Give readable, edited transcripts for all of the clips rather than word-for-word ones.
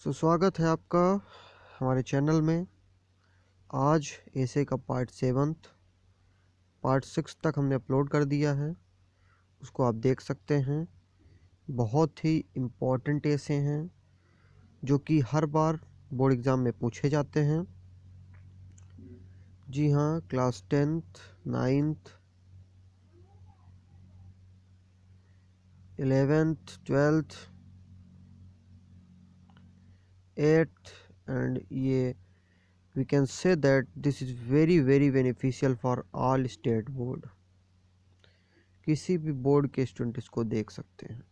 स्वागत है आपका हमारे चैनल में। आज ऐसे का पार्ट 6 तक हमने अपलोड कर दिया है, उसको आप देख सकते हैं। बहुत ही इम्पोर्टेंट ऐसे हैं जो कि हर बार बोर्ड एग्ज़ाम में पूछे जाते हैं। जी हाँ, class 10th 9th 11th 12th 8th and ये we can say that this is very beneficial for all state board। किसी भी बोर्ड के स्टूडेंट इसको देख सकते हैं।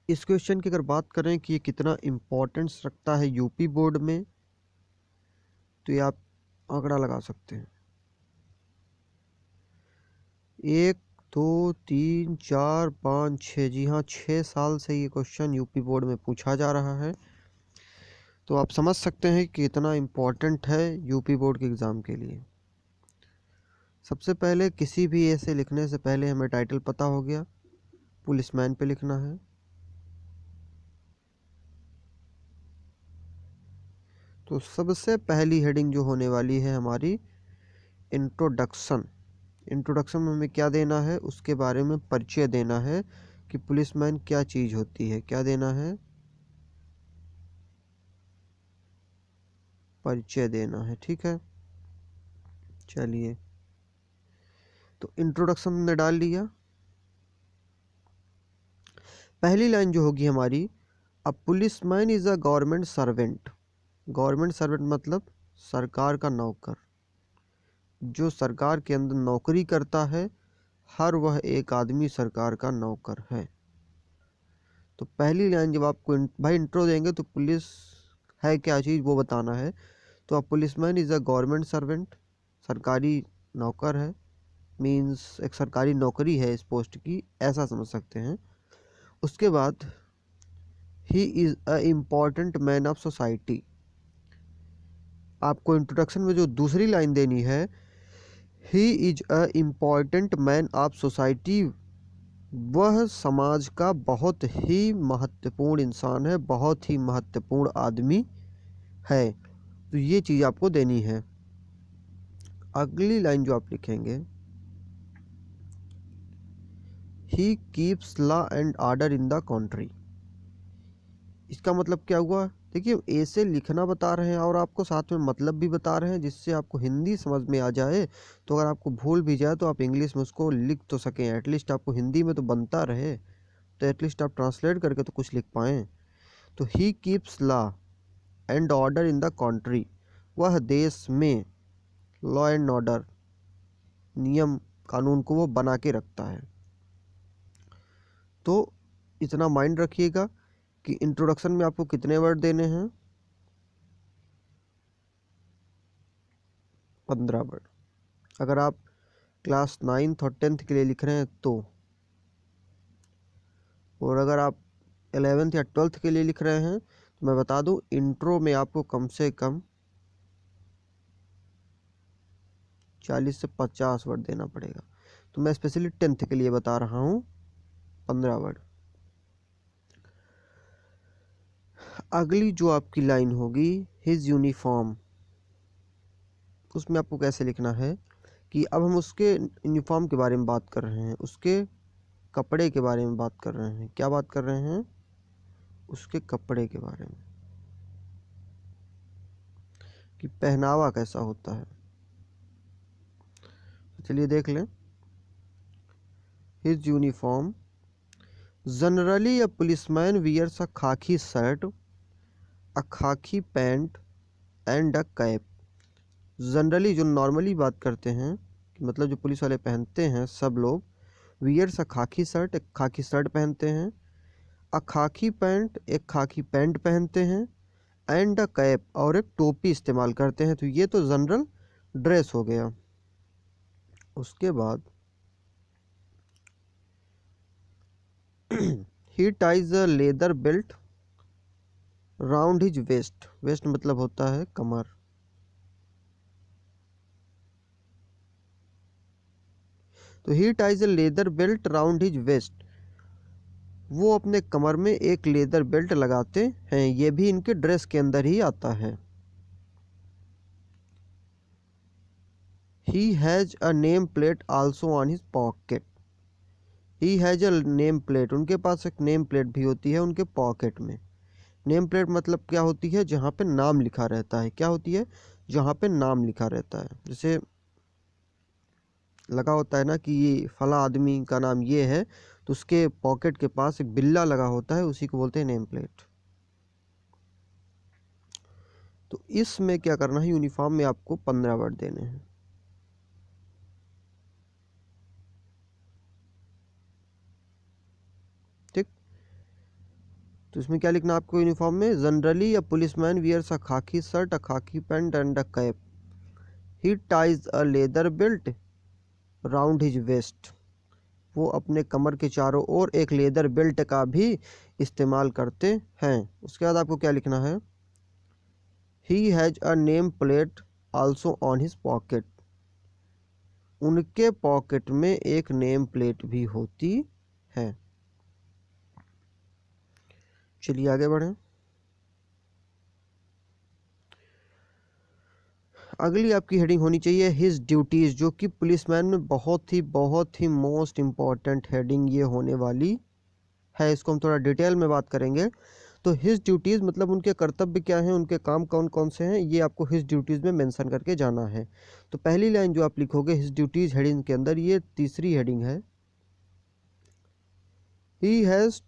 इस क्वेश्चन की अगर बात करें कि ये कितना इम्पोर्टेंस रखता है यूपी बोर्ड में, तो ये आप आंकड़ा लगा सकते हैं। 1 2 3 4 5 6, जी हाँ 6 साल से ये क्वेश्चन यूपी बोर्ड में पूछा जा रहा है। तो आप समझ सकते हैं कि कितना इम्पोर्टेंट है यूपी बोर्ड के एग्ज़ाम के लिए। सबसे पहले किसी भी ऐसे लिखने से पहले हमें टाइटल पता हो गया, पुलिसमैन पे लिखना है। तो सबसे पहली हेडिंग जो होने वाली है हमारी इंट्रोडक्शन। इंट्रोडक्शन में हमें क्या देना है, उसके बारे में परिचय देना है कि पुलिसमैन क्या चीज़ होती है। क्या देना है, परिचय देना है। ठीक है, चलिए तो इंट्रोडक्शन हमने डाल लिया। पहली लाइन जो होगी हमारी, a policeman is a government servant. Government servant मतलब सरकार का नौकर, जो सरकार के अंदर नौकरी करता है, हर वह एक आदमी सरकार का नौकर है। तो पहली लाइन जब आपको भाई इंट्रो देंगे तो पुलिस है क्या चीज़ वो बताना है। तो आप policeman is a government servant, सरकारी नौकर है, मींस एक सरकारी नौकरी है इस पोस्ट की, ऐसा समझ सकते हैं। उसके बाद he is a important man of society. आपको इंट्रोडक्शन में जो दूसरी लाइन देनी है, he is a important man of society, वह समाज का बहुत ही महत्वपूर्ण इंसान है, बहुत ही महत्वपूर्ण आदमी है। तो ये चीज़ आपको देनी है। अगली लाइन जो आप लिखेंगे, he keeps law and order in the country. इसका मतलब क्या हुआ, देखिए ऐसे लिखना बता रहे हैं और आपको साथ में मतलब भी बता रहे हैं, जिससे आपको हिंदी समझ में आ जाए। तो अगर आपको भूल भी जाए तो आप इंग्लिश में उसको लिख तो सकें, एटलीस्ट आपको हिंदी में तो बनता रहे, तो एटलीस्ट आप ट्रांसलेट करके तो कुछ लिख पाएँ। तो he keeps law and order in the country, वह देश में लॉ एंड ऑर्डर, नियम कानून को वो बना के रखता है। तो इतना माइंड रखिएगा कि इंट्रोडक्शन में आपको कितने वर्ड देने हैं, 15 वर्ड। अगर आप क्लास 9th और 10th के लिए लिख रहे हैं तो, और अगर आप 11th या 12th के लिए लिख रहे हैं तो मैं बता दूं, इंट्रो में आपको कम से कम 40 से 50 वर्ड देना पड़ेगा। तो मैं स्पेशली 10th के लिए बता रहा हूं 15 वर्ड। अगली जो आपकी लाइन होगी, हिज यूनिफॉर्म, उसमें आपको कैसे लिखना है कि अब हम उसके यूनिफॉर्म के बारे में बात कर रहे हैं, उसके कपड़े के बारे में बात कर रहे हैं। क्या बात कर रहे हैं, उसके कपड़े के बारे में, कि पहनावा कैसा होता है। तो चलिए देख लें, his uniform, generally a policeman wears a khaki shirt, a khaki pant and a cap. Generally जो नॉर्मली बात करते हैं, कि मतलब जो पुलिस वाले पहनते हैं सब लोग, वियर्स अ खाकी शर्ट, एक खाकी शर्ट पहनते हैं, अ खाकी पैंट, एक खाकी पैंट पहनते हैं, एंड अ कैप, और एक टोपी इस्तेमाल करते हैं। तो ये तो जनरल ड्रेस हो गया। उसके बाद he ties a leather belt round his waist. Waist मतलब होता है कमर। तो he ties a leather belt round his waist, वो अपने कमर में एक लेदर बेल्ट लगाते हैं, ये भी इनके ड्रेस के अंदर ही आता है। He has a name plate also on his pocket. He has a name plate, उनके पास एक नेम प्लेट भी होती है उनके पॉकेट में। नेम प्लेट मतलब क्या होती है? जहाँ पे नाम लिखा रहता है। क्या होती है? जहाँ पे नाम लिखा रहता है। जैसे लगा होता है ना कि ये फला आदमी का नाम ये है, तो उसके पॉकेट के पास एक बिल्ला लगा होता है, उसी को बोलते हैं नेम प्लेट। तो इसमें क्या करना है, यूनिफॉर्म में आपको 15 वर्ड देने हैं। ठीक, तो इसमें क्या लिखना आपको यूनिफॉर्म में? Generally a policeman wears a khaki shirt, a khaki pant and a cap. He ties a leather belt round his waist. वो अपने कमर के चारों ओर एक लेदर बेल्ट का भी इस्तेमाल करते हैं। उसके बाद आपको क्या लिखना है? He has a name plate also on his pocket. उनके पॉकेट में एक नेम प्लेट भी होती है। चलिए आगे बढ़ें। अगली आपकी हेडिंग होनी चाहिए हिज ड्यूटीज़, जो कि पुलिसमैन में बहुत ही मोस्ट इम्पॉर्टेंट हेडिंग ये होने वाली है। इसको हम थोड़ा डिटेल में बात करेंगे। तो हिज ड्यूटीज़ मतलब उनके कर्तव्य क्या हैं, उनके काम कौन कौन से हैं, ये आपको हिज ड्यूटीज़ में मेंशन करके जाना है। तो पहली लाइन जो आप लिखोगे हिज ड्यूटीज़ हेडिंग के अंदर, ये तीसरी हेडिंग है। ही हैज़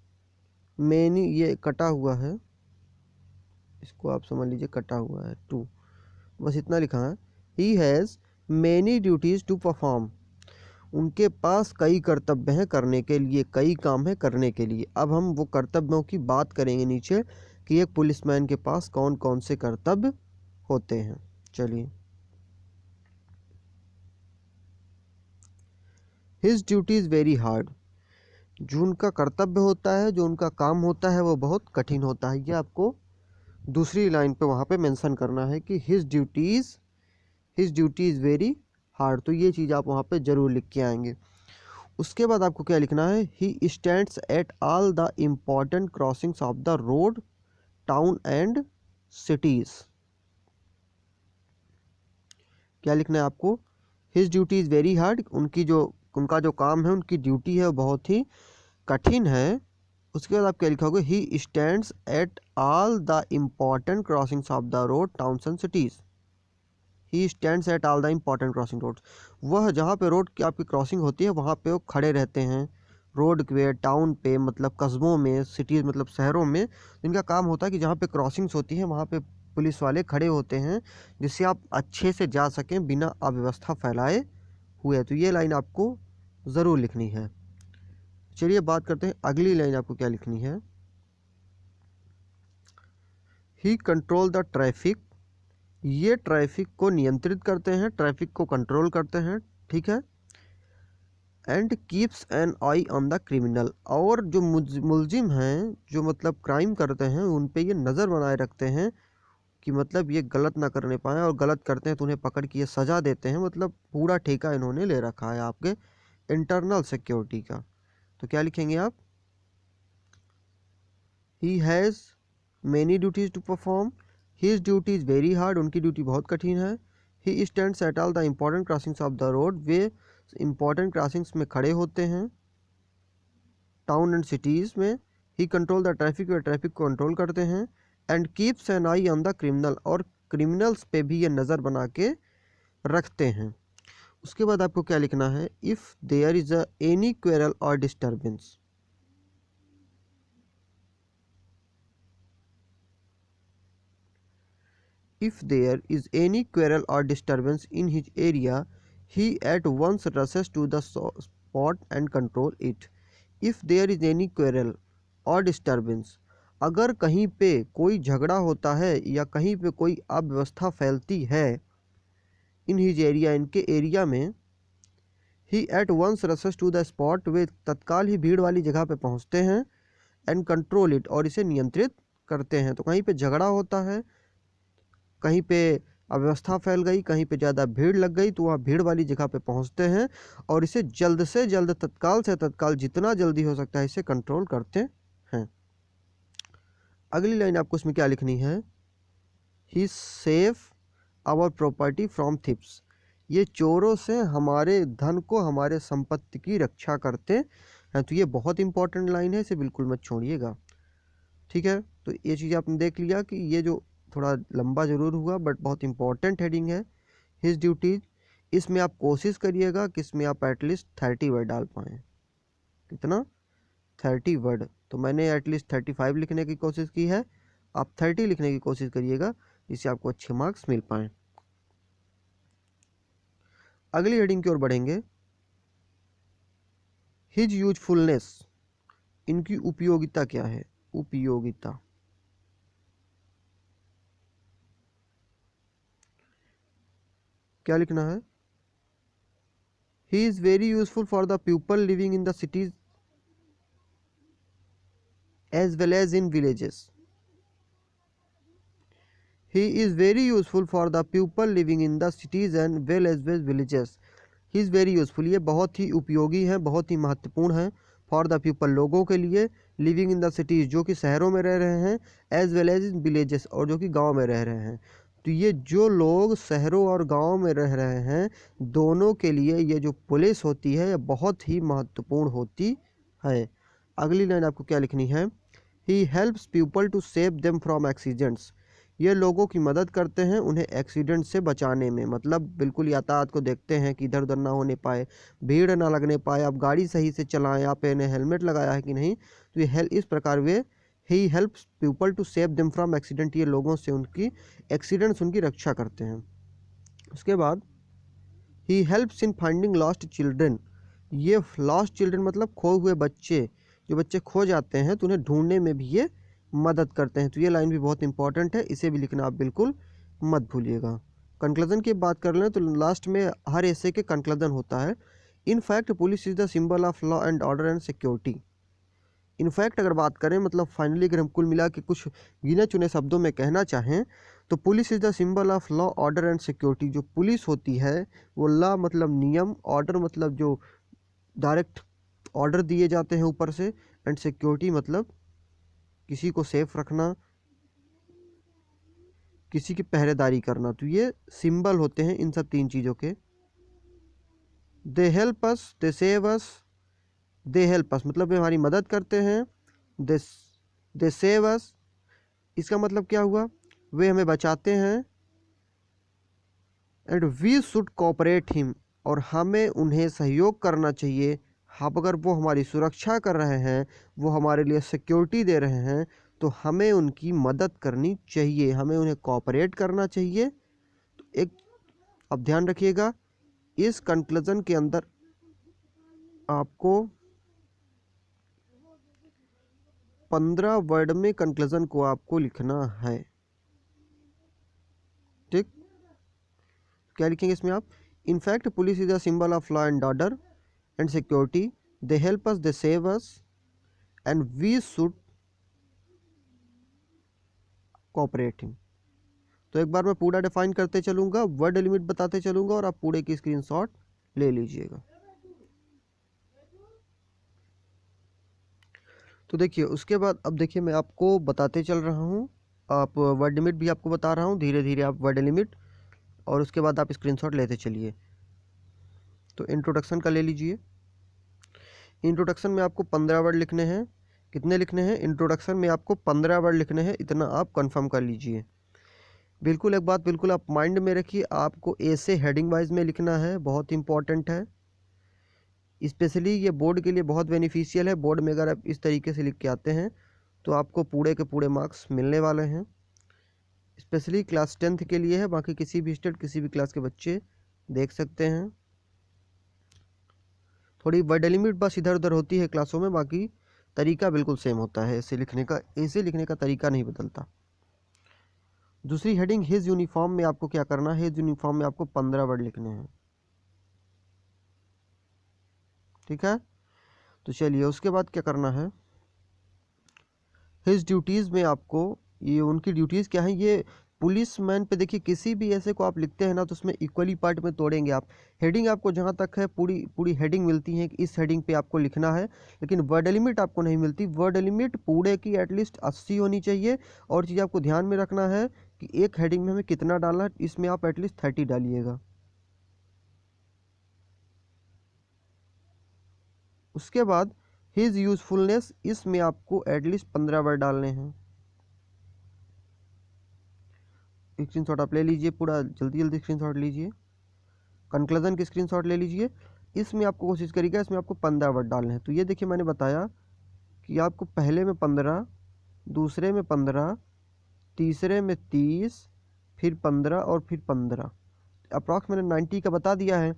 मैनी, ये कटा हुआ है, इसको आप समझ लीजिए कटा हुआ है, टू, बस इतना लिखा है। He has many duties to perform. उनके पास कई कर्तव्य हैं करने के लिए, कई काम है करने के लिए। अब हम वो कर्तव्यों की बात करेंगे नीचे कि एक पुलिसमैन के पास कौन कौन से कर्तव्य होते हैं। चलिए, his duty is very hard. जो उनका कर्तव्य होता है, जो उनका काम होता है, वो बहुत कठिन होता है। ये आपको दूसरी लाइन पे वहाँ पे मेंशन करना है कि his duty is very hard. तो ये चीज़ आप वहाँ पे ज़रूर लिख के आएंगे। उसके बाद आपको क्या लिखना है? He stands at all the important crossings of the road, town and cities. क्या लिखना है आपको? His duty is very hard, उनका जो काम है, उनकी ड्यूटी है, वो बहुत ही कठिन है। उसके बाद आप क्या लिखोगे? He stands at all the important crossings of the road, towns and cities. He stands at all the important crossing roads. वह जहाँ पे रोड की आपकी क्रॉसिंग होती है, वहाँ पे वो खड़े रहते हैं। रोड पे, टाउन पे मतलब कस्बों में, सिटीज़ मतलब शहरों में इनका काम होता है कि जहाँ पे क्रॉसिंग्स होती हैं वहाँ पे पुलिस वाले खड़े होते हैं, जिससे आप अच्छे से जा सकें बिना अव्यवस्था फैलाए हुए। तो ये लाइन आपको ज़रूर लिखनी है। चलिए बात करते हैं अगली लाइन आपको क्या लिखनी है। ही कंट्रोल द ट्रैफिक। ये ट्रैफिक को नियंत्रित करते हैं, ट्रैफिक को कंट्रोल करते हैं, ठीक है। And keeps an eye on the criminal. और जो मुलजिम हैं, जो मतलब क्राइम करते हैं, उन पे ये नज़र बनाए रखते हैं कि मतलब ये गलत ना करने पाएँ, और गलत करते हैं तो उन्हें पकड़ के ये सज़ा देते हैं। मतलब पूरा ठेका इन्होंने ले रखा है आपके इंटरनल सिक्योरिटी का। तो क्या लिखेंगे आप? He has many duties to perform. His duty is very hard, उनकी ड्यूटी बहुत कठिन है। He stands at all the important crossings of the road, वे इम्पॉर्टेंट क्रॉसिंग्स में खड़े होते हैं। टाउन एंड सिटीज़ में ही कंट्रोल द ट्रैफिक, वे ट्रैफिक को कंट्रोल करते हैं। And keeps an eye on the criminal, और क्रिमिनल्स पे भी ये नज़र बना के रखते हैं। उसके बाद आपको क्या लिखना है? If there is a any quarrel or disturbance. If there is any quarrel or disturbance in his area, he at once rushes to the spot and control it. If there is any quarrel or disturbance, अगर कहीं पे कोई झगड़ा होता है या कहीं पे कोई अव्यवस्था फैलती है, इन हिज एरिया, इनके एरिया में, he at once rushes to the spot, वे तत्काल ही भीड़ वाली जगह पे पहुंचते हैं। एंड कंट्रोल इट, और इसे नियंत्रित करते हैं। तो कहीं पे झगड़ा होता है, कहीं पे अव्यवस्था फैल गई, कहीं पे ज़्यादा भीड़ लग गई, तो वहाँ भीड़ वाली जगह पे पहुँचते हैं और इसे जल्द से जल्द, तत्काल से तत्काल, जितना जल्दी हो सकता है इसे कंट्रोल करते हैं। अगली लाइन आपको इसमें क्या लिखनी है, he save our property from thieves. ये चोरों से हमारे धन को, हमारे संपत्ति की रक्षा करते हैं। तो ये बहुत इंपॉर्टेंट लाइन है, इसे बिल्कुल मत छोड़िएगा। ठीक है, तो ये चीज़ आपने देख लिया कि ये जो थोड़ा लंबा ज़रूर हुआ बट बहुत इंपॉर्टेंट हेडिंग है, हिज ड्यूटीज। इसमें आप कोशिश करिएगा कि इसमें आप एटलीस्ट 30 वर्ड डाल पाएँ। कितना? 30 वर्ड। तो मैंने एटलीस्ट 35 लिखने की कोशिश की है, आप 30 लिखने की कोशिश करिएगा, जिससे आपको अच्छे मार्क्स मिल पाएँ। अगली हेडिंग की ओर बढ़ेंगे, हिज यूजफुलनेस। इनकी उपयोगिता क्या है? उपयोगिता। क्या लिखना है? He is very useful for the people living in the cities as well as in villages. He is very useful for the people living in the cities and well as villages. He is very useful, ये बहुत ही उपयोगी है, बहुत ही महत्वपूर्ण है। For the people, लोगों के लिए, लिविंग इन द सिटीज़, जो कि शहरों में रह रहे हैं, as well as in villages, और जो कि गांव में रह रहे हैं। तो ये जो लोग शहरों और गांव में रह रहे हैं, दोनों के लिए ये जो पुलिस होती है, ये बहुत ही महत्वपूर्ण होती है। अगली लाइन आपको क्या लिखनी है, he helps people to save them from accidents. ये लोगों की मदद करते हैं उन्हें एक्सीडेंट से बचाने में। मतलब बिल्कुल यातायात को देखते हैं कि इधर उधर ना होने पाए, भीड़ ना लगने पाए, आप गाड़ी सही से चलाएं, आपने हेलमेट लगाया है कि नहीं। तो ये इस प्रकार वे he helps people to save them from accident, ये लोगों से उनकी एक्सीडेंट्स उनकी रक्षा करते हैं। उसके बाद he helps in finding lost children. ये लॉस्ट चिल्ड्रन मतलब खोए हुए बच्चे, जो बच्चे खो जाते हैं तो उन्हें ढूंढने में भी ये मदद करते हैं। तो ये लाइन भी बहुत इंपॉर्टेंट है, इसे भी लिखना आप बिल्कुल मत भूलिएगा। कंक्लूजन की बात कर लें तो लास्ट में हर ऐसे के कंक्लूजन होता है, in fact police is the symbol of law and order and security. In fact अगर बात करें, मतलब फाइनली अगर हम कुल मिला के कुछ गिने चुने शब्दों में कहना चाहें, तो police is the symbol of law order and security. जो पुलिस होती है वो लॉ मतलब नियम, ऑर्डर मतलब जो डायरेक्ट ऑर्डर दिए जाते हैं ऊपर से, एंड सिक्योरिटी मतलब किसी को सेफ रखना, किसी की पहरेदारी करना। तो ये सिंबल होते हैं इन सब तीन चीज़ों के। दे help us, they save us, they help अस मतलब वे हमारी मदद करते हैं, दे सेव अस इसका मतलब क्या हुआ, वे हमें बचाते हैं, and we should cooperate him, और हमें उन्हें सहयोग करना चाहिए। अब अगर वो हमारी सुरक्षा कर रहे हैं, वो हमारे लिए सिक्योरिटी दे रहे हैं, तो हमें उनकी मदद करनी चाहिए, हमें उन्हें कोऑपरेट करना चाहिए। तो एक अब ध्यान रखिएगा, इस कंक्लूजन के अंदर आपको 15 वर्ड में कंक्लूजन को आपको लिखना है। ठीक, क्या लिखेंगे इसमें आप, in fact police is a symbol of law and order and security, they help us, they save us, and we should cooperating. तो एक बार मैं पूरा डिफाइन करते चलूँगा, वर्ड लिमिट बताते चलूँगा, और आप पूरे की स्क्रीनशॉट ले लीजिएगा। तो देखिए उसके बाद अब देखिए मैं आपको बताते चल रहा हूँ, आप वर्ड लिमिट भी आपको बता रहा हूँ, धीरे धीरे आप वर्ड लिमिट, और उसके बाद आप स्क्रीनशॉट लेते चलिए। तो इंट्रोडक्शन का ले लीजिए। इंट्रोडक्शन में आपको 15 वर्ड लिखने हैं। कितने लिखने हैं? इंट्रोडक्शन में आपको 15 वर्ड लिखने हैं, इतना आप कंफर्म कर लीजिए। बिल्कुल एक बात बिल्कुल आप माइंड में रखिए, आपको ऐसे हेडिंग वाइज में लिखना है, बहुत इंपॉर्टेंट है। स्पेशली ये बोर्ड के लिए बहुत बेनिफिशियल है। बोर्ड में अगर आप इस तरीके से लिख के आते हैं तो आपको पूरे के पूरे मार्क्स मिलने वाले हैं। स्पेशली क्लास 10th के लिए है, बाकी किसी भी स्टेट किसी भी क्लास के बच्चे देख सकते हैं। थोड़ी वर्ड लिमिट बस इधर उधर होती है क्लासों में, बाकी तरीका बिल्कुल सेम होता है, ऐसे लिखने का तरीका नहीं बदलता। दूसरी हेडिंग हिज यूनिफॉर्म में आपको क्या करना है, हिज यूनिफॉर्म में आपको 15 वर्ड लिखने हैं। ठीक है, तो चलिए उसके बाद क्या करना है, हिज ड्यूटीज़ में आपको, ये उनकी ड्यूटीज़ क्या है, ये पुलिसमैन पे देखिए, किसी भी ऐसे को आप लिखते हैं ना तो उसमें इक्वली पार्ट में तोड़ेंगे आप। हेडिंग आपको जहाँ तक है पूरी पूरी हेडिंग मिलती है कि इस हेडिंग पे आपको लिखना है, लेकिन वर्ड लिमिट आपको नहीं मिलती। वर्ड लिमिट पूरे की एटलीस्ट 80 होनी चाहिए। और चीज़ आपको ध्यान में रखना है कि एक हेडिंग में हमें कितना डालना है, इसमें आप एटलीस्ट 30 डालिएगा। उसके बाद हिज यूजफुलनेस, इसमें आपको एटलीस्ट 15 वर्ड डालने हैं। स्क्रीनशॉट आप ले लीजिए, पूरा जल्दी जल्दी स्क्रीनशॉट लीजिए। कंक्लूजन की स्क्रीनशॉट ले लीजिए। इसमें आपको कोशिश करिएगा, इसमें आपको 15 वर्ड डालने हैं। तो ये देखिए, मैंने बताया कि आपको पहले में 15, दूसरे में 15, तीसरे में 30, फिर 15 और फिर 15। अप्रॉक्स मैंने 90 का बता दिया है।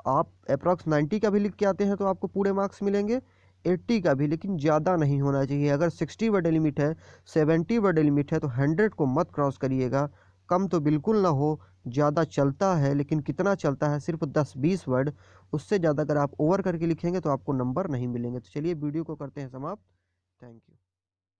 आप अप्रॉक्स 90 का भी लिख के आते हैं तो आपको पूरे मार्क्स मिलेंगे, 80 का भी, लेकिन ज़्यादा नहीं होना चाहिए। अगर 60 वर्ड लिमिट है, 70 वर्ड लिमिट है तो 100 को मत क्रॉस करिएगा। कम तो बिल्कुल ना हो, ज़्यादा चलता है लेकिन कितना चलता है, सिर्फ 10-20 वर्ड। उससे ज़्यादा अगर आप ओवर करके लिखेंगे तो आपको नंबर नहीं मिलेंगे। तो चलिए वीडियो को करते हैं समाप्त। Thank you.